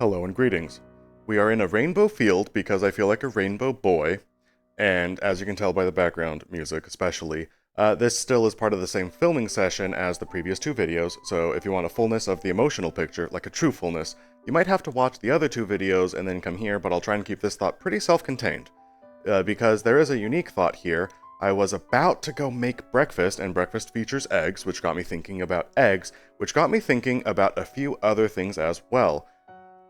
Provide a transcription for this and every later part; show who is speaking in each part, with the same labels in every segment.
Speaker 1: Hello and greetings. We are in a rainbow field because I feel like a rainbow boy, and as you can tell by the background music especially, this still is part of the same filming session as the previous two videos, so if you want a fullness of the emotional picture, like a true fullness, you might have to watch the other two videos and then come here, but I'll try and keep this thought pretty self-contained. Because there is a unique thought here. I was about to go make breakfast, and breakfast features eggs, which got me thinking about eggs, which got me thinking about a few other things as well.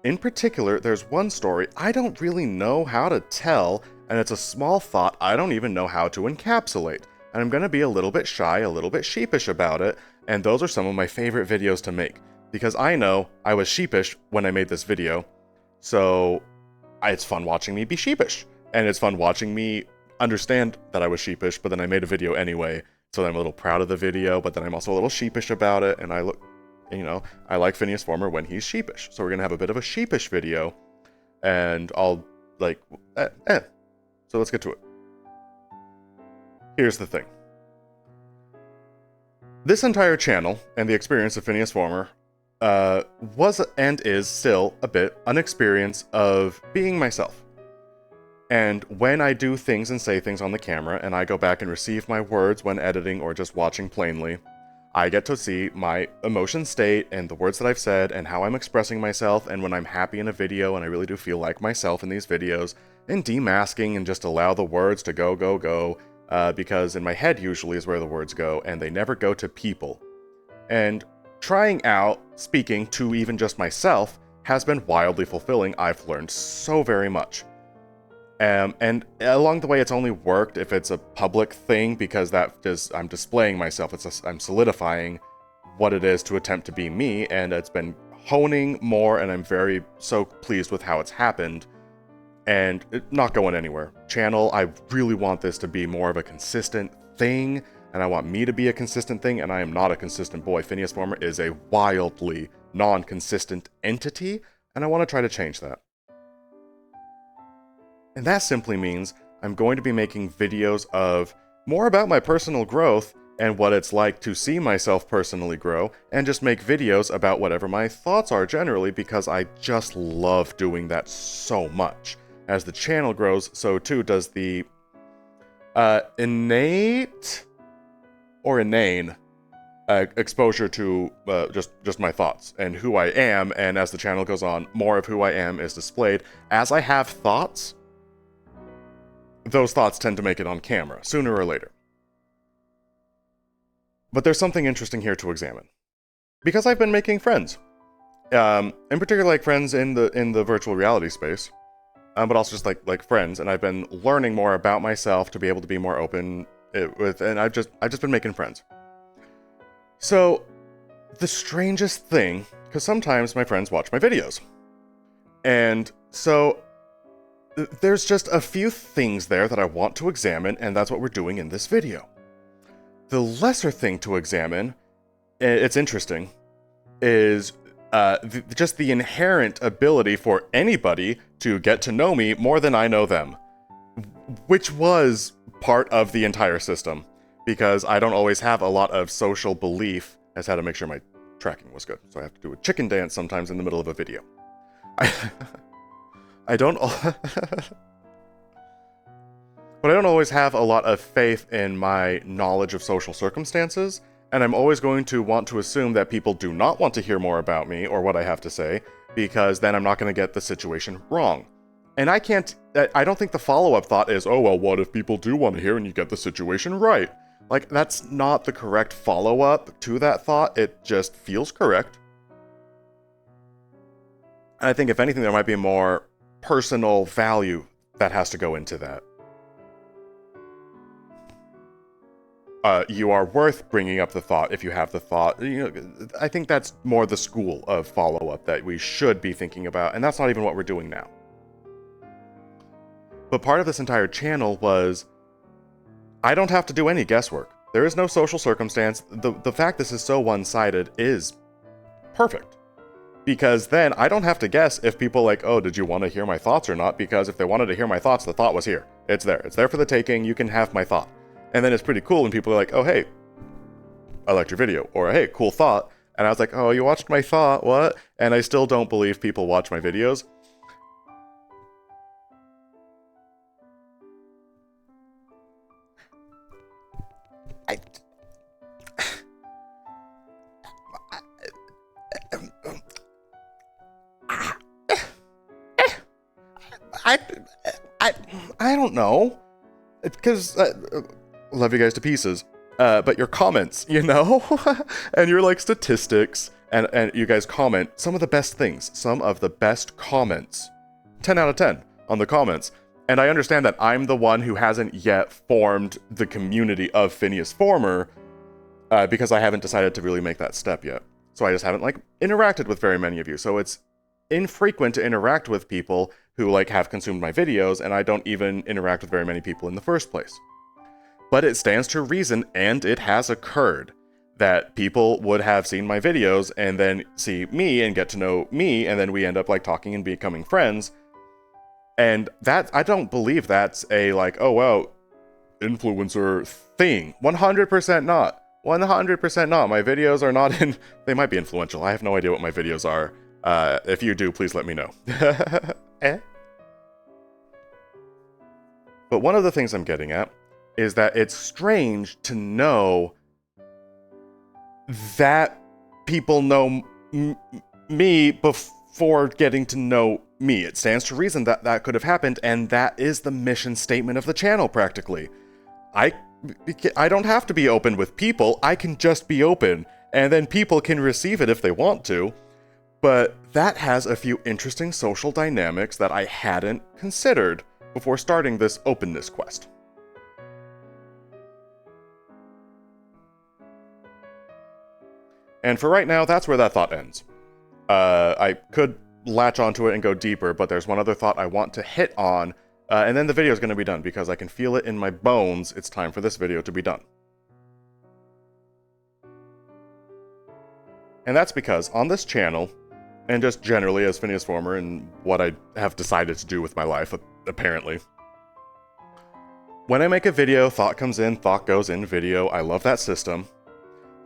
Speaker 1: In particular, there's one story I don't really know how to tell, and it's a small thought I don't even know how to encapsulate. And I'm gonna be a little bit shy, a little bit sheepish about it, and those are some of my favorite videos to make. Because I know I was sheepish when I made this video, so it's fun watching me be sheepish. And it's fun watching me understand that I was sheepish, but then I made a video anyway, so I'm a little proud of the video, but then I'm also a little sheepish about it, and I like Phineas Former when he's sheepish. So we're gonna have a bit of a sheepish video, and I'll, So let's get to it. Here's the thing. This entire channel, and the experience of Phineas Former, was and is still a bit an experience of being myself. And when I do things and say things on the camera, and I go back and receive my words when editing or just watching plainly, I get to see my emotion state and the words that I've said and how I'm expressing myself, and when I'm happy in a video and I really do feel like myself in these videos, and demasking and just allow the words to go, because in my head usually is where the words go, and they never go to people. And trying out speaking to even just myself has been wildly fulfilling. I've learned so very much. And along the way, it's only worked if it's a public thing, because I'm displaying myself. I'm solidifying what it is to attempt to be me, and it's been honing more, and I'm so pleased with how it's happened, and not going anywhere. Channel, I really want this to be more of a consistent thing, and I want me to be a consistent thing, and I am not a consistent boy. Phineas Former is a wildly non-consistent entity, and I want to try to change that. And that simply means I'm going to be making videos of more about my personal growth and what it's like to see myself personally grow, and just make videos about whatever my thoughts are generally, because I just love doing that so much. As the channel grows, so too does the innate or inane exposure to just my thoughts and who I am, and as the channel goes on, more of who I am is displayed. As I have thoughts, those thoughts tend to make it on camera, sooner or later. But there's something interesting here to examine. Because I've been making friends. In particular, like friends in the virtual reality space. But also just like friends, and I've been learning more about myself to be able to be more open and I've just been making friends. So, the strangest thing, because sometimes my friends watch my videos. And so there's just a few things there that I want to examine, and that's what we're doing in this video. The lesser thing to examine, it's interesting, is just the inherent ability for anybody to get to know me more than I know them. Which was part of the entire system, because I don't always have a lot of social belief. I just had to make sure my tracking was good, so I have to do a chicken dance sometimes in the middle of a video. But I don't always have a lot of faith in my knowledge of social circumstances, and I'm always going to want to assume that people do not want to hear more about me or what I have to say, because then I'm not going to get the situation wrong. And I don't think the follow-up thought is, oh, well, what if people do want to hear and you get the situation right? Like, that's not the correct follow-up to that thought. It just feels correct. And I think, if anything, there might be more personal value that has to go into that. You are worth bringing up the thought if you have the thought. I think that's more the school of follow-up that we should be thinking about, and that's not even what we're doing now. But part of this entire channel was, I don't have to do any guesswork. There is no social circumstance. The fact this is so one-sided is perfect. Because then I don't have to guess if people like, oh, did you want to hear my thoughts or not? Because if they wanted to hear my thoughts, the thought was here. It's there. It's there for the taking. You can have my thought. And then it's pretty cool when people are like, oh, hey, I liked your video. Or, hey, cool thought. And I was like, oh, you watched my thought, what? And I still don't believe people watch my videos. I don't know. Because love you guys to pieces. But your comments, you know? And your like statistics, and you guys comment some of the best things, some of the best comments. 10 out of 10 on the comments. And I understand that I'm the one who hasn't yet formed the community of Phineas Former, because I haven't decided to really make that step yet. So I just haven't like interacted with very many of you. So it's infrequent to interact with people who like have consumed my videos, and I don't even interact with very many people in the first place. But it stands to reason, and it has occurred, that people would have seen my videos and then see me and get to know me, and then we end up like talking and becoming friends. And that, I don't believe that's a like, oh wow, influencer thing. 100% not. 100% not. My videos are not they might be influential. I have no idea what my videos are. If you do, please let me know. But one of the things I'm getting at is that it's strange to know that people know me before getting to know me. It stands to reason that that could have happened, and that is the mission statement of the channel, practically. I don't have to be open with people, I can just be open, and then people can receive it if they want to. But that has a few interesting social dynamics that I hadn't considered before starting this openness quest. And for right now, that's where that thought ends. I could latch onto it and go deeper, but there's one other thought I want to hit on, and then the video is going to be done, because I can feel it in my bones. It's time for this video to be done. And that's because on this channel, and just generally as Phineas Former and what I have decided to do with my life, apparently, when I make a video, thought comes in, thought goes in video. I love that system.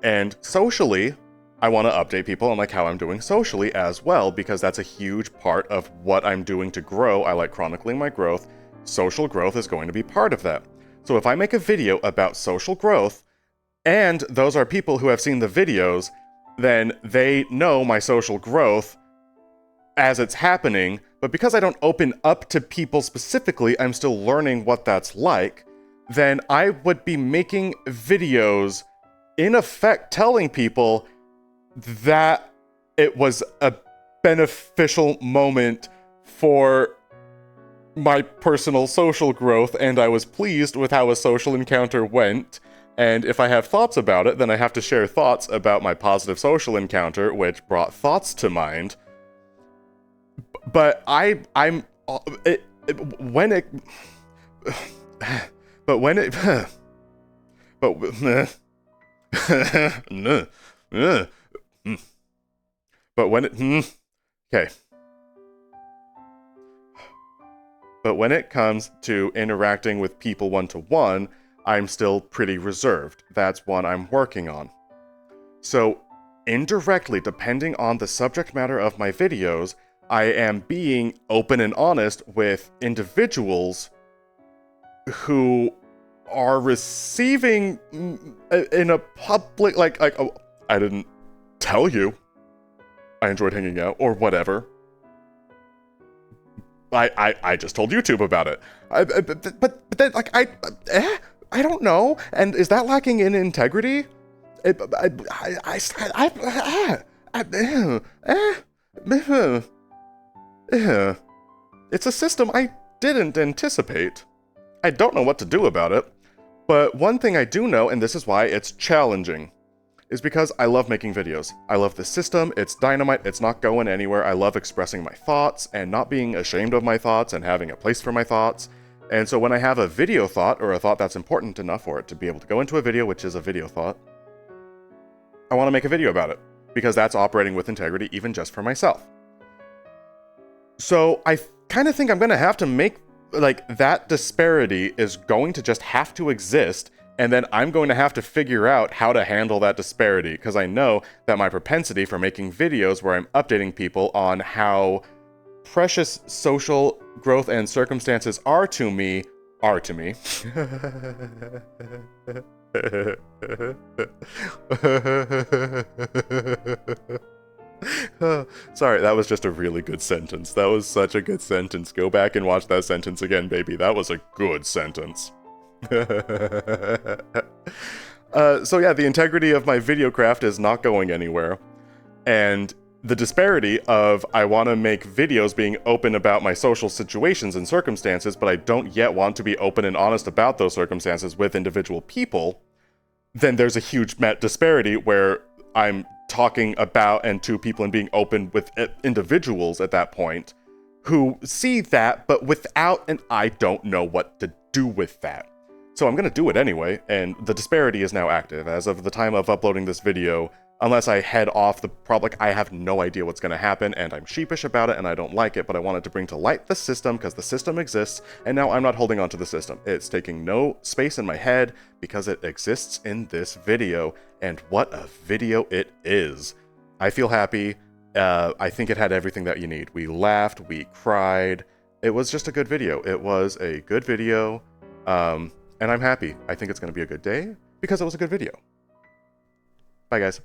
Speaker 1: And socially, I want to update people on like how I'm doing socially as well, because that's a huge part of what I'm doing to grow. I like chronicling my growth. Social growth is going to be part of that. So if I make a video about social growth, and those are people who have seen the videos, then they know my social growth as it's happening. But because I don't open up to people specifically, I'm still learning what that's like, then I would be making videos in effect telling people that it was a beneficial moment for my personal social growth, and I was pleased with how a social encounter went. And if I have thoughts about it, then I have to share thoughts about my positive social encounter, which brought thoughts to mind. But when it comes to interacting with people one-to-one, I'm still pretty reserved. That's one I'm working on. So, indirectly, depending on the subject matter of my videos, I am being open and honest with individuals who are receiving in a public, like oh, I didn't tell you I enjoyed hanging out, or whatever. I just told YouTube about it. But then, like, I don't know. And is that lacking in integrity? It's a system I didn't anticipate. I don't know what to do about it. But one thing I do know, and this is why it's challenging, is because I love making videos. I love the system, it's dynamite, it's not going anywhere. I love expressing my thoughts and not being ashamed of my thoughts and having a place for my thoughts. And so when I have a video thought, or a thought that's important enough for it to be able to go into a video, which is a video thought, I want to make a video about it, because that's operating with integrity even just for myself. So I kind of think I'm going to have to make, like, that disparity is going to just have to exist And then I'm going to have to figure out how to handle that disparity, because I know that my propensity for making videos where I'm updating people on how precious social growth and circumstances are to me. Sorry, that was just a really good sentence. That was such a good sentence. Go back and watch that sentence again, baby. That was a good sentence. So yeah, the integrity of my video craft is not going anywhere. And the disparity of I want to make videos being open about my social situations and circumstances, but I don't yet want to be open and honest about those circumstances with individual people, then there's a huge disparity where I'm talking about and to people and being open with individuals at that point who see that, but without an I don't know what to do with that. So I'm going to do it anyway, and the disparity is now active. As of the time of uploading this video, unless I head off the problem, I have no idea what's going to happen, and I'm sheepish about it, and I don't like it, but I wanted to bring to light the system, because the system exists, and now I'm not holding on to the system. It's taking no space in my head, because it exists in this video, and what a video it is. I feel happy. I think it had everything that you need. We laughed, we cried. It was just a good video. It was a good video, and I'm happy. I think it's going to be a good day, because it was a good video. Bye, guys.